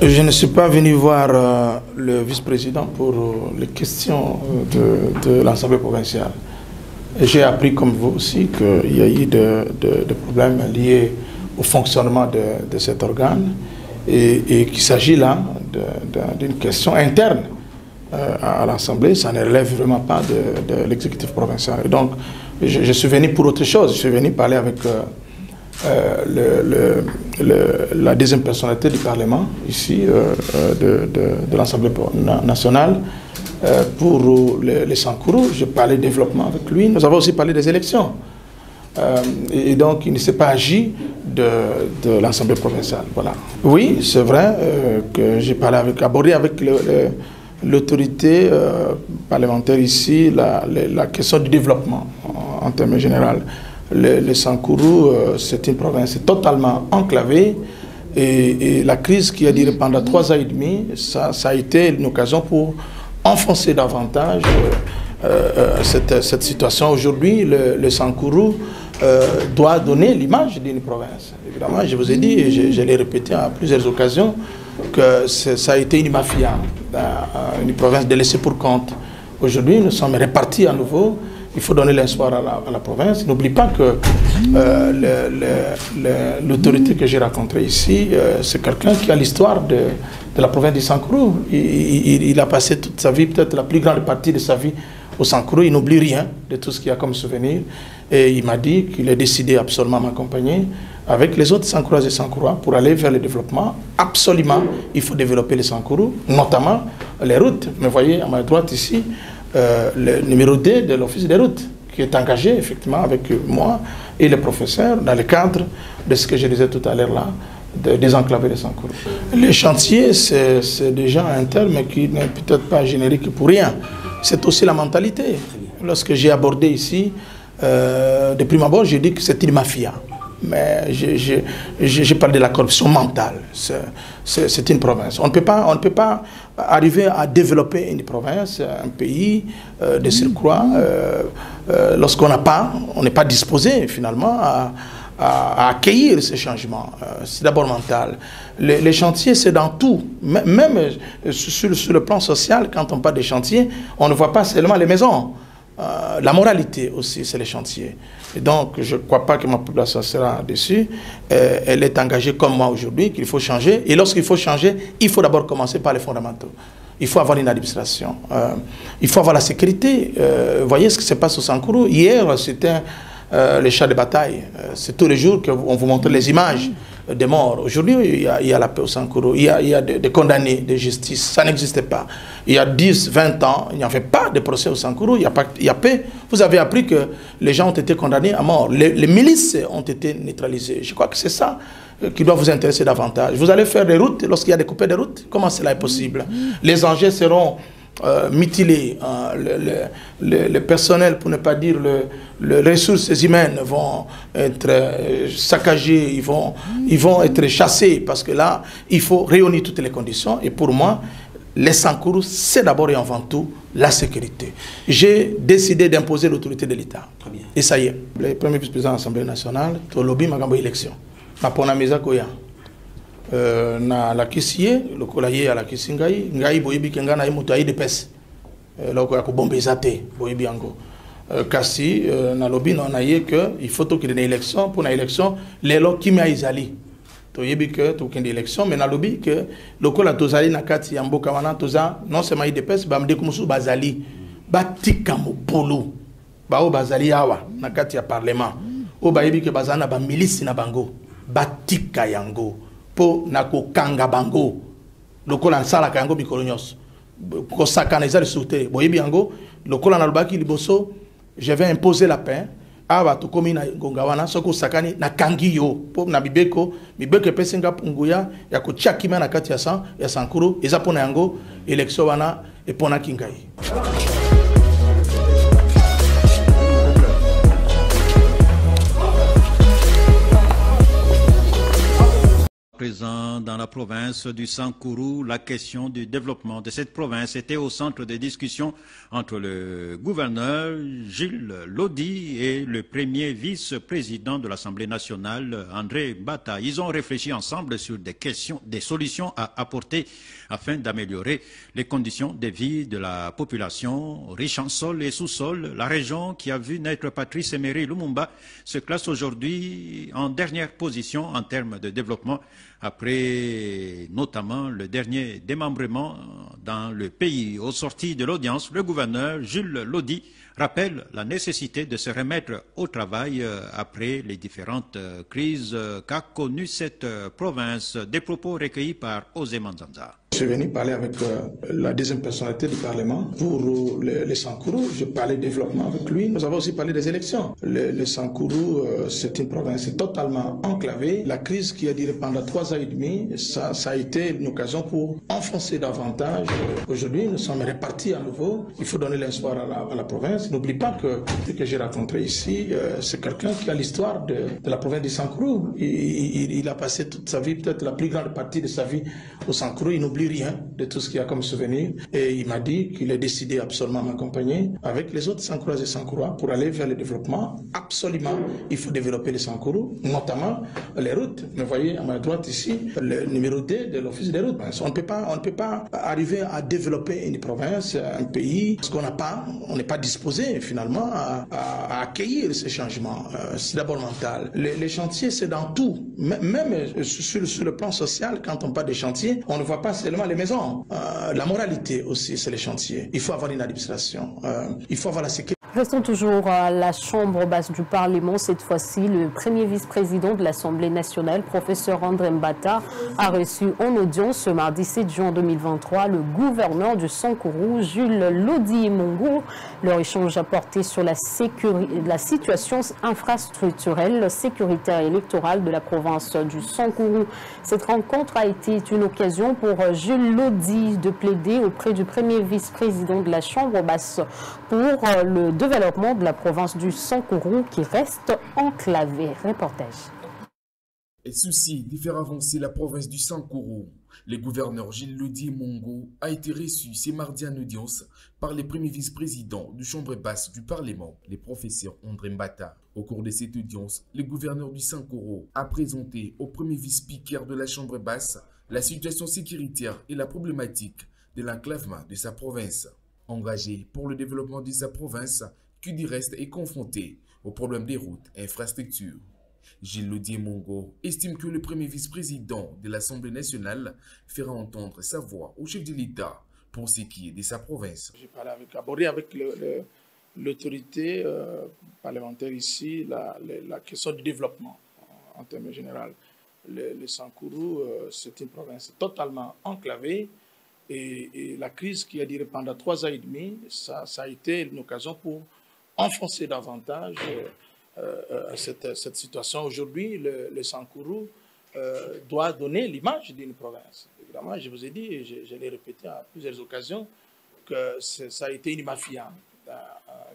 Je ne suis pas venu voir le vice-président pour les questions de l'Assemblée provinciale. J'ai appris, comme vous aussi, qu'il y a eu de problèmes liés au fonctionnement de cet organe et qu'il s'agit là d'une question interne à l'Assemblée. Ça ne relève vraiment pas de l'exécutif provincial. Et donc, je suis venu pour autre chose. Je suis venu parler avec la deuxième personnalité du Parlement, ici, de l'Assemblée nationale, pour les Sankourou. J'ai parlé développement avec lui. Nous avons aussi parlé des élections. Et donc, il ne s'est pas agi de l'Assemblée provinciale. Voilà. Oui, c'est vrai que j'ai abordé avec l'autorité parlementaire ici la question du développement en termes généraux. Les Sankourou, c'est une province totalement enclavée et la crise qui a duré pendant 3 ans et demi, ça a été une occasion pour enfoncer davantage cette situation. Aujourd'hui, le Sankourou doit donner l'image d'une province. Évidemment, je vous ai dit, et je l'ai répété à plusieurs occasions, que ça a été une mafia, une province délaissée pour compte. Aujourd'hui, nous sommes répartis à nouveau. Il faut donner l'espoir à la province. N'oublie pas que l'autorité que j'ai rencontrée ici, c'est quelqu'un qui a l'histoire de la province du Sankourou. Il a passé toute sa vie, peut-être la plus grande partie de sa vie au Sankourou. Il n'oublie rien de tout ce qu'il y a comme souvenir. Et il m'a dit qu'il est décidé absolument à m'accompagner avec les autres Sankourouas et Sankourouas pour aller vers le développement. Absolument, il faut développer les Sankourou, notamment les routes. Mais voyez, à ma droite ici, le numéro 2 de l'Office des routes, qui est engagé effectivement avec moi et le professeur dans le cadre de ce que je disais tout à l'heure là, de désenclaver les Sankourou. Les chantiers, c'est déjà un terme qui n'est peut-être pas générique pour rien. C'est aussi la mentalité. Lorsque j'ai abordé ici, de prime abord, j'ai dit que c'est une mafia. Mais j'ai parlé de la corruption mentale. C'est une province. On ne peut pas arriver à développer une province, un pays de surcroît, lorsqu'on n'est pas disposé finalement à accueillir ces changements. C'est d'abord mental. Les chantiers, c'est dans tout. Même sur le plan social, quand on parle des chantiers, on ne voit pas seulement les maisons. La moralité aussi, c'est les chantiers. Et donc, je ne crois pas que ma population sera dessus. Elle est engagée comme moi aujourd'hui, qu'il faut changer. Et lorsqu'il faut changer, il faut d'abord commencer par les fondamentaux. Il faut avoir une administration. Il faut avoir la sécurité. Voyez ce qui se passe au Sankourou. Hier, c'était les chars de bataille. C'est tous les jours qu'on vous montre les images des morts. Aujourd'hui, il y a la paix au Sankourou. Il y a des condamnés de justice. Ça n'existait pas. Il y a 10, 20 ans, il n'y avait pas de procès au Sankourou. Il y a paix. Vous avez appris que les gens ont été condamnés à mort. Les milices ont été neutralisées. Je crois que c'est ça qui doit vous intéresser davantage. Vous allez faire des routes lorsqu'il y a des coupés de routes. Comment cela est possible? Les engins seront mutilés. Le personnel, pour ne pas dire les ressources humaines, vont être saccagées. Ils vont être chassés parce que là, il faut réunir toutes les conditions. Et pour moi, les Sankourou, c'est d'abord et avant tout la sécurité. J'ai décidé d'imposer l'autorité de l'État. Et ça y est. Le premier vice-président de l'Assemblée nationale, le lobby m'a gagné l'élection. Ma pona meza koya. Na la kisiye, le kolaye à la kisingai, ngai boyebi kenga na imuto aide pes. Loko ya kubombeza te, boyebi ango. Kasi na lobby na naye que il faut qu'il y ait une élection pour une élection les lots qui m'a isali. Toyebi que to kende élection mais na lobby que lokola tozali na kati ya mboka wana toza non seulement aide pes ba mde kumusu bazali batika mopolo ba o bazali awa na kati ya parlement o bayebi que bazana ba milice na bango batika yango po na kokanga bango lokola nsala kango mikolo nyos ko sakana ezali souté boyebi yango lokola na lobaki liboso je vais imposer la paix aba to komi na ngongawana soko sakani na kangiyo po na mibeko pesenga punguya ya ko chakima na kati ya Sankourou eza pona yango élection wana e pona kingai. Présent dans la province du Sankourou, la question du développement de cette province était au centre des discussions entre le gouverneur Gilles Lodi et le premier vice-président de l'Assemblée nationale, André Bata. Ils ont réfléchi ensemble sur des solutions à apporter afin d'améliorer les conditions de vie de la population, riche en sol et sous-sol. La région qui a vu naître Patrice Emery Lumumba se classe aujourd'hui en dernière position en termes de développement, après notamment le dernier démembrement dans le pays. Au sorti de l'audience, le gouverneur Jules Lodi rappelle la nécessité de se remettre au travail après les différentes crises qu'a connues cette province. Des propos recueillis par Osé Manzanza. Je suis venu parler avec la deuxième personnalité du Parlement pour le Sankourou. Je parlais développement avec lui. Nous avons aussi parlé des élections. Le Sankourou, c'est une province totalement enclavée. La crise qui a duré pendant 3 ans et demi, ça a été une occasion pour enfoncer davantage. Aujourd'hui, nous sommes répartis à nouveau. Il faut donner l'espoir à la province. N'oublie pas que ce que j'ai rencontré ici, c'est quelqu'un qui a l'histoire de la province du Sankourou. Il a passé toute sa vie, peut-être la plus grande partie de sa vie au Sankourou. Il n'oublie rien de tout ce qu'il y a comme souvenir, et il m'a dit qu'il est décidé absolument à m'accompagner avec les autres Sankourois et Sankourois pour aller vers le développement. Absolument, il faut développer les Sankourous, notamment les routes. Vous voyez à ma droite ici, le numéro 2 de l'office des routes. On ne peut pas arriver à développer une province, un pays, parce on n'est pas disposé finalement à accueillir ces changements. C'est d'abord mental. Les chantiers, c'est dans tout. Même sur le plan social, quand on parle des chantiers, on ne voit pas seulement les maisons. La moralité aussi, c'est les chantiers. Il faut avoir une administration. Il faut avoir la sécurité. Restons toujours à la Chambre basse du Parlement. Cette fois-ci, le premier vice-président de l'Assemblée nationale, professeur André Mbata, a reçu en audience ce mardi 7 juin 2023 le gouverneur du Sankourou, Jules Lodi Mongo. Leur échange a porté sur la situation infrastructurelle, sécuritaire et électorale de la province du Sankourou. Cette rencontre a été une occasion pour Jules Lodi de plaider auprès du premier vice-président de la Chambre basse pour le développement de la province du Sankourou qui reste enclavée. Reportage. Et souci de faire avancer la province du Sankourou, le gouverneur Gilles Lodi Mongo a été reçu ce mardi en audience par le premier vice-président du Chambre basse du Parlement, le professeur André Mbata. Au cours de cette audience, le gouverneur du Sankourou a présenté au premier vice-speaker de la Chambre basse la situation sécuritaire et la problématique de l'enclavement de sa province. Engagé pour le développement de sa province, qui du reste est confronté aux problèmes des routes et infrastructures. Gilles Lodi Mongo estime que le premier vice-président de l'Assemblée nationale fera entendre sa voix au chef de l'État pour ce qui est de sa province. J'ai abordé avec l'autorité parlementaire ici la question du développement en termes généraux. Le Sankourou, c'est une province totalement enclavée. Et la crise qui a duré pendant 3 ans et demi, ça a été une occasion pour enfoncer davantage cette situation. Aujourd'hui, le Sankourou doit donner l'image d'une province. Évidemment, je vous ai dit, et je l'ai répété à plusieurs occasions, que ça a été une mafia,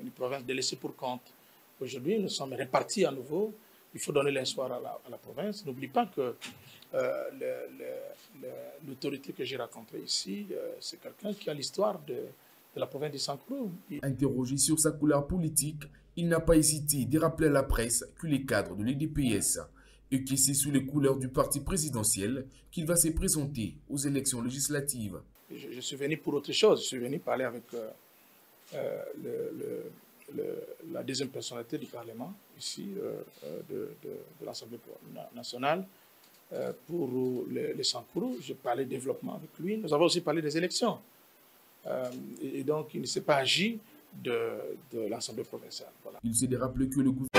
une province délaissée pour compte. Aujourd'hui, nous sommes répartis à nouveau. Il faut donner l'espoir à la province. N'oublie pas que l'autorité que j'ai rencontrée ici, c'est quelqu'un qui a l'histoire de la province du Sankourou. Interrogé sur sa couleur politique, il n'a pas hésité de rappeler à la presse que les cadres de l'UDPS et que c'est sous les couleurs du parti présidentiel qu'il va se présenter aux élections législatives. Je suis venu pour autre chose. Je suis venu parler avec la deuxième personnalité du Parlement, ici, de l'Assemblée nationale, pour les Sankourou. Je parlais développement avec lui. Nous avons aussi parlé des élections. Et donc, il ne s'est pas agi de l'Assemblée provinciale. Voilà. Il s'est rappelé que le gouvernement